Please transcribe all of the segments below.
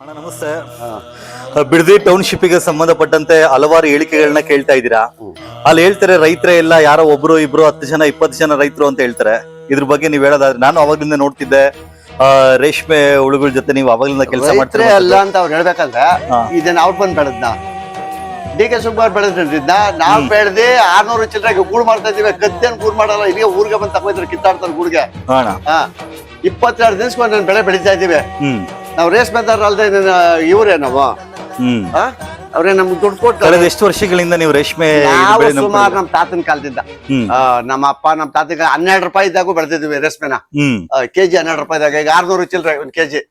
ಅಣ್ಣ ನಮಸ್ತೆ. ಬಿಡದಿ ಟೌನ್ಶಿಪ್ಗೆ ಸಂಬಂಧಪಟ್ಟಂತೆ ಹಲವಾರು ಹೇಳಿಕೆಗಳನ್ನ ಕೇಳ್ತಾ ಇದ್ದೀರಾ. ಅಲ್ಲಿ ಹೇಳ್ತಾರೆ ರೈತರೇ ಎಲ್ಲ ಯಾರೋ ಒಬ್ರು ಇಬ್ರು 10 ಜನ 20 ಜನ ರೈತರು ಅಂತ ಹೇಳ್ತಾರೆ. ಇದ್ರ ಬಗ್ಗೆ ನೀವ್ ಹೇಳೋದಾದ್ರೆ, ನಾನು ಅವಾಗ್ಲಿಂದ ನೋಡ್ತಿದ್ದೆ ರೇಷ್ಮೆ ಹುಳುಗಳ ಜೊತೆ ನೀವು ಅವಾಗ್ಲಿಂದ ಕೆಲಸ ಮಾಡ್ತೀರಾ ಅಲ್ಲ ಅಂತ ಅವ್ರು ಹೇಳ್ಬೇಕಂದ್ರೆ ಇದನ್ನ ಅವ್ರು ಬಂದ್ ಬೆಳೆದ್ನ ಡಿ.ಕೆ. ಶಿವಕುಮಾರ್ ಬೆಳೆದ್ರಿದ್ನ ನಾವ್ ಬೆಳೆದಿ 600 ಚಿಲ್ಲರೆಗೆ ಗೂಡ್ ಮಾಡ್ತಾ ಇದೀವಿ. ಗದ್ದೆನ್ ಗೂಡ್ ಮಾಡಲ್ಲ, ಇಲ್ಲಿಗೆ ಊರಿಗೆ ಬಂದ್ ತಗೋತಾರೆ, ಕಿತ್ತಾಡ್ತಾರೆ ಗೂಡ್ಗೆ. 22 ದಿವಸಕ್ಕೆ ಒಂದ್ ಬೆಳೆ ಬೆಳೀತಾ ಇದೀವಿ ನಾವು. ರೇಷ್ಮೆದಾರ ಅಲ್ದೆ ಇವ್ರೇ ನಾವು ಅವ್ರೇ ನಮ್ಗೆ ದುಡ್ಡು ಕೊಟ್ಟು. ಎಷ್ಟು ವರ್ಷಗಳಿಂದ ನೀವು ರೇಷ್ಮೆ? ಸುಮಾರು ನಮ್ ತಾತನ ಕಾಲದಿಂದ ನಮ್ಮ ಅಪ್ಪ ನಮ್ ತಾತನ 12 ರೂಪಾಯಿ ಇದ್ದಾಗೂ ಬೆಳೆದಿದ್ವಿ ರೇಷ್ಮೆನ. ಕೆಜಿ 12 ರೂಪಾಯಿದಾಗ, ಈಗ 600 ಚಿಲ್ಲರೆ ಒಂದ್ ಕೆಜಿ.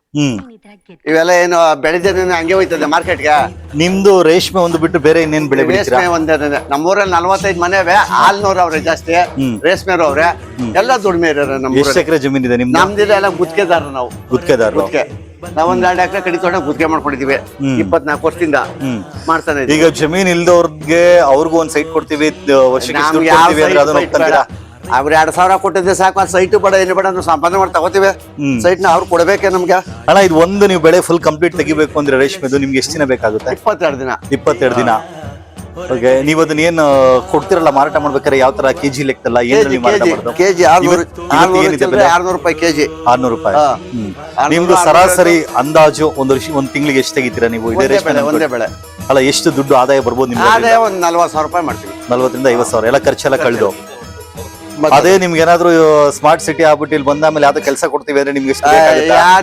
ಇವೆಲ್ಲ ಏನು ಬೆಳೆದ ಹಂಗೆ ಹೋಯ್ತದೆ ಮಾರ್ಕೆಟ್ಗೆ. ನಿಮ್ದು ರೇಷ್ಮೆ ಒಂದು ಬಿಟ್ಟು ಬೇರೆ ಇನ್ನೇನ್ ಬೆಳೆ ಬೆಳೀತೀರಾ? ರೇಷ್ಮೆ ಒಂದೇ. ನಮ್ಮೂರಲ್ಲಿ 45 ಮನೆವೆ, ಹಾಲ್ನವ್ರು ಅವ್ರೆ ಜಾಸ್ತಿ, ರೇಷ್ಮೆರು ಅವ್ರೆ, ಎಲ್ಲ ದುಡಿಮೆ ಇರೋರು. ನಮ್ ಎಷ್ಟು ಎಕರೆ ಜಮೀನ್ ಇದೆ ನಿಮ್ದು? ನಮ್ದಿಲ್ಲ, ಎಲ್ಲ ಗುತ್ತಿಗೆದಾರ ನಾವು. ಗುತ್ತಿಗೆದಾರರು. ನಾವ್ ಒಂದ್ 2 ಎಕರೆ ಕಡಿ ತೋಟ ಗುತ್ತಿಗೆ ಮಾಡ್ಕೊಂಡಿದೀವಿ 24 ವರ್ಷದಿಂದ ಮಾಡ್ತಾನೆ. ಈಗ ಜಮೀನ್ ಇಲ್ದವ್ರಿಗೆ ಅವ್ರಿಗೂ ಒಂದ್ ಸೈಟ್ ಕೊಡ್ತೀವಿ, ವರ್ಷಕ್ಕೆ ಅವ್ರು 2,000 ಕೊಟ್ಟಿದ್ದೆ ಸಾಕು. ಆ ಸೈಟ್ ಬೇಡ ಏನು ಬೇಡ ನಾವು ಸಂಪಾದನೆ ಮಾಡಿ ತಗೋತೀವಿ. ಸೈಟ್ ನ ಅವ್ರು ಕೊಡಬೇಕೆ ನಮ್ಗೆ. ಅಣ್ಣ, ಇದು ಒಂದು ನೀವು ಬೆಳೆ ಫುಲ್ ಕಂಪ್ಲೀಟ್ ತೆಗಿಬೇಕು ಅಂದ್ರೆ ರೇಷ್ಮೆದು ನಿಮ್ಗೆ ಎಷ್ಟು ದಿನ ಬೇಕಾಗುತ್ತೆ? 22 ದಿನ. 22 ದಿನ. ಓಕೆ, ನೀವು ಅದನ್ನ ಏನ್ ಕೊಡ್ತಿರಲ್ಲ ಮಾರಾಟ ಮಾಡ್ಬೇಕಾದ್ರೆ ಯಾವ ತರ ಕೆಜಿ ಲೆಕ್ಕದಲ್ಲ? ಕೆಜಿ 600 ರೂಪಾಯಿ ಕೆಜಿ. 600 ರೂಪಾಯಿ. ನಿಮ್ದು ಸರಾಸರಿ ಅಂದಾಜು ಒಂದ್ ತಿಂಗಳಿಗೆ ಎಷ್ಟು ತೆಗಿತೀರಾ ನೀವು? ಒಂದೇ ಬೆಳೆ ಅಲ್ಲ, ಎಷ್ಟು ದುಡ್ಡು ಆದಾಯ ಬರ್ಬೋದು ನಿಮ್ಗೆ? ಆದಾಯ ಒಂದ್ 40,000 ರೂಪಾಯಿ ಮಾಡ್ತೀವಿ. 40,000 ರಿಂದ 50,000 ಎಲ್ಲ ಖರ್ಚೆಲ್ಲ ಕಳೆದು. ಅದೇ ನಿಮ್ಗೆ ಏನಾದ್ರು ಸ್ಮಾರ್ಟ್ ಸಿಟಿ ಆಗ್ಬಿಟ್ಟು ಇಲ್ಲಿ ಬಂದಾದ್ಮೇಲೆ ಯಾವ್ದು ಕೆಲಸ ಕೊಡ್ತೀವಿ ಅಂದ್ರೆ ನಿಮ್ಗೆ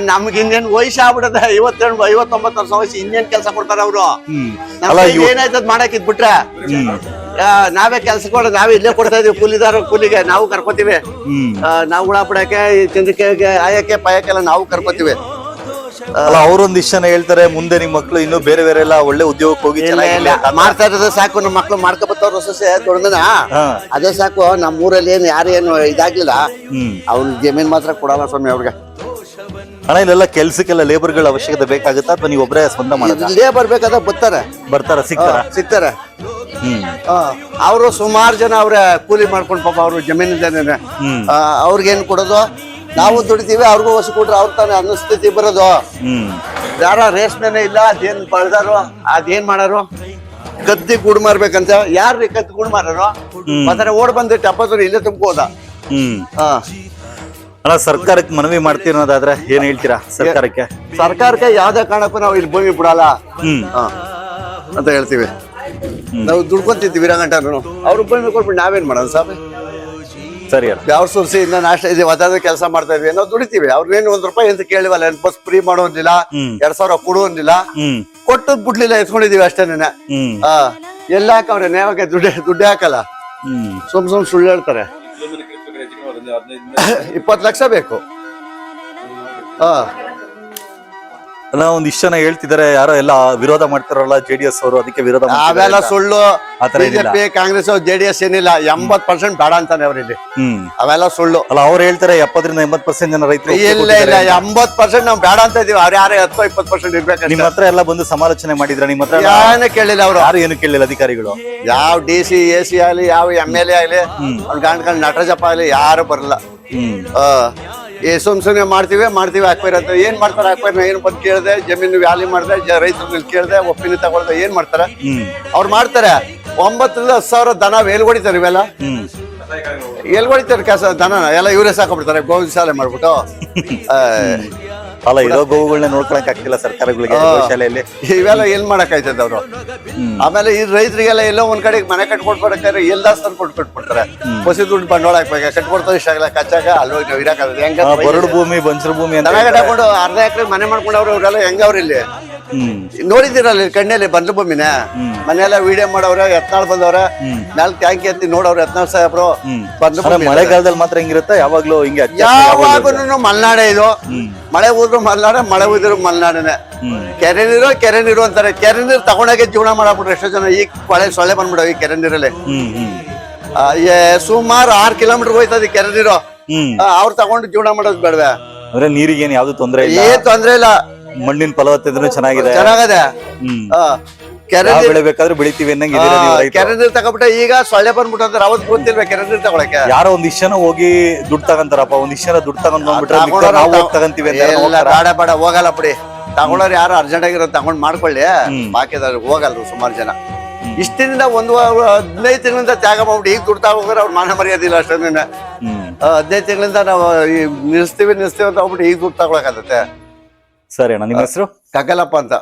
ನಮ್ಗೆ ಇನ್ನೇನ್ ವಯಸ್ಸು ಆಗ್ಬಿಡದೆ, 59 ವರ್ಷ ವಯಸ್ಸು, ಇನ್ನೇನ್ ಕೆಲಸ ಕೊಡ್ತಾರ ಅವ್ರು? ಏನಾಯ್ತದ ಮಾಡಕ್ ಇದ್ಬಿಟ್ರೆ ನಾವೇ ಕೆಲ್ಸ ಕೊಡ, ನಾವೇ ಇಲ್ಲೇ ಕೊಡ್ತಾ ಇದೀವಿ. ಕೂಲಿಗೆ ನಾವು ಕರ್ಕೋತೀವಿ. ನಾವು ಹುಳ ಬಿಡಕ್ಕೆ, ಚಂದ್ರಿಕೆ ಆಯಕ್ಕೆ ಪಾಯಕ್ಕೆಲ್ಲ ನಾವು ಕರ್ಕೋತೀವಿ. ಅಲ್ಲ, ಅವ್ರೊಂದಿಷ್ಟು ಜನ ಹೇಳ್ತಾರೆ ಮುಂದೆ ನಿಮ್ ಮಕ್ಳು ಇನ್ನು ಬೇರೆ ಬೇರೆ ಎಲ್ಲ ಒಳ್ಳೆ ಉದ್ಯೋಗಕ್ಕೆ ಹೋಗಿ ಮಾಡ್ತಾ ಇರೋದೇ ಸಾಕು. ನಮ್ಮ ಮಕ್ಳು ಮಾಡ್ಕೊಬತ್ತವ್ರ ಸೊಸೆ ದೊಡ್ಡದನ ಅದೇ ಸಾಕು. ನಮ್ಮ ಊರಲ್ಲಿ ಏನು ಯಾರೇನು ಇದಾಗ್ಲಿಲ್ಲ, ಅವ್ನ ಜಮೀನ್ ಮಾತ್ರ ಕೊಡಲ್ಲ ಸ್ವಾಮಿ ಅವ್ರಿಗೆ. ಹಣ ಇಲ್ಲೆಲ್ಲ ಕೆಲ್ಸಕ್ಕೆಲ್ಲ ಲೇಬರ್ಗಳ ಅವಶ್ಯಕತೆ ಬೇಕಾಗುತ್ತಾ ಅಥವಾ ನೀವು ಒಬ್ಬರೇ ಸ್ವಂತ ಮಾಡೋದು? ಲೇಬರ್ ಬೇಕಾದ್ರೆ ಬರ್ತಾರ ಸಿಗ್ತಾರೆ. ಅವರು ಸುಮಾರು ಜನ ಅವ್ರೆ ಕೂಲಿ ಮಾಡ್ಕೊಂಡು ಪಾಪ ಅವ್ರು ಜಮೀನಿಂದ ಅವ್ರಿಗೇನ್ ಕೊಡೋದು? ನಾವು ದುಡಿತೀವಿ, ಅವ್ರಿಗೂ ಹೊಸ ಕೊಟ್ರೆ ಅವ್ರ ತಾನೇ ಅನ್ನಿಸ್ತೈತಿ ಬರೋದು. ಯಾರ ರೇಷ್ಮೆನೇ ಇಲ್ಲ, ಅದೇನ್ ಬಳದಾರು, ಅದೇನ್ ಮಾಡಾರು? ಕತ್ತಿ ಗೂಡ್ ಮಾರ್ಬೇಕಂತ ಯಾರ್ರಿ ಕತ್ತಿ ಗೂಡ್ ಮಾರಾರು? ಮತ್ತೆ ಓಡ್ ಬಂದೆ ಟಪ್ಪತ್ತವ್ರು ಇಲ್ಲೇ ತುಂಬ್ಕೋದ. ಅಲ್ಲ, ಸರ್ಕಾರಕ್ಕೆ ಮನವಿ ಮಾಡ್ತೀರ ಅನ್ನೋದಾದ್ರೆ ಏನ್ ಹೇಳ್ತೀರಾ? ಸರ್ಕಾರಕ್ಕೆ ಯಾವ್ದೇ ಕಾರಣಕ್ಕೂ ನಾವು ಇಲ್ಲಿ ಭೂಮಿ ಬಿಡಲ್ಲ ಅಂತ ಹೇಳ್ತೀವಿ. ನಾವು ದುಡ್ಕೊಂತಿದ್ವಿ ಇರಗಂಟನು. ಅವ್ರು ಭೂಮಿ ಕೊಟ್ಬಿಟ್ಟು ನಾವೇನ್ ಮಾಡೋದು ಸಾಬ್? ಸರಿ, ಯಾವ ಸುರ್ಸಿ ಇಂದ ನಾಷ್ಟ ಇದೆ ಒತ್ತಾದ ಕೆಲಸ ಮಾಡ್ತಾ ಇದ್ವಿ, ನಾವು ದುಡಿತೀವಿ. ಅವ್ರನ್ನೇನು 1 ರೂಪಾಯಿ ಅಂತ ಕೇಳಿವಲ್ಲ, ಬಸ್ ಫ್ರೀ ಮಾಡೋದಿಲ್ಲ, 2,000 ಕೊಡುವಂದಿಲ್ಲ, ಕೊಟ್ಟದ್ ಬಿಡ್ಲಿಲ್ಲ, ಎತ್ಕೊಂಡಿದೀವಿ ಅಷ್ಟೇನೆ. ಎಲ್ಲ ಹಾಕವ್ರೆ ನೇವಕ್ಕೆ ದುಡ್ಡು ಹಾಕಲ್ಲ, ಸುಮ್ ಸುಳ್ಳು ಹೇಳ್ತಾರೆ. 20 ಲಕ್ಷ ಬೇಕು. ಅಲ್ಲ, ಒಂದಿಷ್ಟು ಜನ ಹೇಳ್ತಿದ್ದಾರೆ ಯಾರೋ ಎಲ್ಲ ವಿರೋಧ ಮಾಡ್ತಾರಲ್ಲ JDS ಅವರು, ಅದಕ್ಕೆ ವಿರೋಧ. ಅವೆಲ್ಲ ಸುಳ್ಳು. ಬಿಜೆಪಿ ಕಾಂಗ್ರೆಸ್ JDS ಏನಿಲ್ಲ, 80% ಬೇಡ ಅಂತಾನೆ ಅವ್ರಲ್ಲಿ. ಅವೆಲ್ಲ ಸುಳ್ಳು. ಅಲ್ಲ, ಅವ್ರು ಹೇಳ್ತಾರೆ 70 ರಿಂದ 80% ಜನ ರೈತರು. ಇಲ್ಲ 80% ನಾವು ಬೇಡ ಅಂತ ಇದೀವಿ. ಅವ್ರು ಯಾರೇ 10-20% ಇರ್ಬೇಕು. ನಿಮ್ಮ ಹತ್ರ ಎಲ್ಲ ಬಂದು ಸಮಾಲೋಚನೆ ಮಾಡಿದ್ರ? ನಿಮ್ಮ ಹತ್ರ ಏನು ಕೇಳಿಲ್ಲ ಅವರು, ಯಾರು ಏನು ಕೇಳಿಲ್ಲ ಅಧಿಕಾರಿಗಳು? ಯಾವ DC AC ಆಗ್ಲಿ, ಯಾವ MLA ಆಗ್ಲಿ, ಅವ್ನ ಗಂಡ್ಕೊಂಡು ನಟರಾಜಪ್ಪ ಆಗ್ಲಿ, ಯಾರು ಬರಲ್ಲ. ಸುಮ್ನೆ ಮಾಡ್ತೀವಿ ಹಾಕ್ಬೇರ ಅಂತ. ಏನ್ ಮಾಡ್ತಾರೆ ಹಾಕ್ಬೇರ? ಏನ್ ಬಂದ್ ಕೇಳ್ದೆ, ಜಮೀನು ವ್ಯಾಲಿ ಮಾಡ್ದೆ, ರೈತರ ಕೇಳ್ದೆ, ಒಪ್ಪಿಗೆ ತಗೊಳ್ದೆ, ಏನ್ ಮಾಡ್ತಾರೆ? ಅವ್ರು ಮಾಡ್ತಾರೆ 9 ರಿಂದ 10 ಸಾವಿರ ದನ ಎಲ್ ಹೊಡಿತಾರೆ. ಇವೆಲ್ಲ ಎಲ್ ಹೊಡಿತಾರೆ ದನ ಎಲ್ಲ ಇವರೇ ಸಾಕೊಂಡ್ಬಿಡ್ತಾರೆ, ಗೋವಿಂದ ಶಾಲೆ ಮಾಡ್ಬಿಟ್ಟು. ಅಲ್ಲ, ಇರೋ ಗೋವುಗಳನ್ನ ನೋಡ್ಕೊಳಕ್ ಆಗ್ತಿಲ್ಲ ಸರ್ಕಾರಗಳಿಗೆ ಶಾಲೆಯಲ್ಲಿ. ಇವೆಲ್ಲ ಏನ್ ಮಾಡಕ್ ಆಯ್ತದ ಅವ್ರು? ಆಮೇಲೆ ಈ ರೈತರಿಗೆಲ್ಲ ಎಲ್ಲೋ ಒಂದ್ ಕಡೆ ಮನೆ ಕಟ್ಕೊಡ್ಬೇಕಾದ್ರೆ ಎಲ್ಲಾಸ್ ತಂದು ಕೊಟ್ಬಿಡ್ತಾರೆ. ಹೊಸ ದುಡ್ಡು ಬಂಡವಾಳ ಹಾಕ್ಬೇಕು, ಕಟ್ಕೊಡ್ತಾರೆ ಇಷ್ಟ ಆಗಲ್ಲ, ಕಚ್ಚಾಗ ಅಲ್ಲೋಗಿ ನಾವು ಇರಕ್ಕಾಗಲ್ಲ. ಹೆಂಗ ಬರಡು ಭೂಮಿ, ಬಂಜರು ಭೂಮಿ ದನ ಕಟ್ಕೊಂಡು 1/2 ಎಕರೆ ಮನೆ ಮಾಡ್ಕೊಂಡವ್ರು ಅವ್ರೆಲ್ಲ ಹೆಂಗ ಅವ್ರಿಲ್ಲಿ ನೋಡಿದಿರಲ್ಲ ಕಣ್ಣಲ್ಲಿ ಬಂದ್ರು ಭೂಮಿನ. ಮನೆಯೆಲ್ಲ ವಿಡಿಯೋ ಮಾಡವ್ರೆ, ಎತ್ನಾಳ್ ಬಂದವ್ರೆ, ನಾಲ್ಕು ಟ್ಯಾಂಕಿ ಎತ್ತಿ ನೋಡವ್ರೆ ಎತ್ನಾಳ್ ಸಾಹೇಬ್ರು ಬಂದ್ರು. ಮಳೆಗಾಲದಲ್ಲಿ ಮಾತ್ರ ಹಿಂಗಿರುತ್ತೆ, ಯಾವಾಗ್ಲೂ ಹಿಂಗೆ? ಯಾವಾಗೂ ಮಲ್ನಾಡೆ ಇದು. ಮಳೆ ಊದ್ರು ಮಲ್ನಾಡೆ, ಮಳೆ ಊದ್ರು ಮಲ್ನಾಡನೆ. ಕೆರೆ ನೀರು ಅಂತಾರೆ. ಕೆರೆ ನೀರು ತಗೊಂಡಾಗೆ ಜೀವನ ಮಾಡಾಕ್ಬಿಟ್ರೆ ಎಷ್ಟೋ ಜನ. ಈಗ ಸೊಳ್ಳೆ ಬಂದ್ಬಿಡವ್ ಈ ಕೆರೆ ನೀರಲ್ಲಿ. ಸುಮಾರು 6 ಕಿಲೋಮೀಟರ್ ಹೋಯ್ತದ ಕೆರೆ ನೀರು. ಅವ್ರು ತಗೊಂಡು ಜೀವನ ಮಾಡೋದು ಬೇಡವೆ? ಅಂದ್ರೆ ನೀರಿಗೆ ಏನ್ ಯಾವ್ದು ತೊಂದ್ರೆ ಇಲ್ಲ? ಏನ್ ತೊಂದ್ರೆ ಇಲ್ಲ. ಮಣ್ಣಿನ ಫಲವತ್ತತೆ ಚೆನ್ನಾಗಿದೆ. ಕೆರೆ ಬೆಳಿಬೇಕಾದ್ರೆ ಬೆಳಿತೀವಿ ಅನ್ನಂಗೆ. ಕೆರೆ ನೀರು ತಗೊಂಡ್ಬಿಟ್ಟ ಈಗ ಸೊಳ್ಳೆ ಬಂದ್ಬಿಟ್ಟು ಅಂದ್ರೆ ಅವತ್ತು ಗೊತ್ತಿಲ್ವ ಕೆರೆ ನೀರು ತಗೊಳಕ್ಕೆ? ಯಾರೋ ಒಂದಿಷ್ಟು ಜನ ಹೋಗಿ ದುಡ್ಡು ತಗೊಂತಾರಪ್ಪ, ಒಂದಿಷ್ಟು ಜನ ದುಡ್ಡು ತಗೊಂಡ್ ಬಂದ್ಬಿಟ್ರೆ ತಗೊಂತೀವಿ. ಬೇಡ ಹೋಗಲ್ಲ ಬಿಡಿ. ತಗೊಳ್ಳೋರು ಯಾರು ಅರ್ಜೆಂಟ್ ಆಗಿರೋ ತಗೊಂಡ್ ಮಾಡ್ಕೊಳ್ಳಿ, ಬಾಕಿದವ್ರು ಹೋಗಲ್ರು ಸುಮಾರು ಜನ. ಇಷ್ಟಿನಿಂದ 15 ತಿಂಗಳಿಂದ ತ್ಯಾಗ ಮಾಡ್ಬಿಟ್ಟು ಈಗ ದುಡ್ತಾ ಹೋಗೋರು ಅವ್ರ ಮಾನ ಮರ್ಯಾದಿಲ್ಲ ಅಷ್ಟೊಂದು. 15 ತಿಂಗಳಿಂದ ನಾವು ನಿಲ್ಸ್ತೀವಿ ಅಂತ ಹೋಗ್ಬಿಟ್ಟು ಈಗ ದುಡ್ಡು ತಗೊಳಕಾಗತ್ತೆ. ಸರಿ ಅಣ್ಣ, ನಿಮ್ಮ ಹೆಸರು? ಕಗ್ಗಲಪ್ಪ ಅಂತ.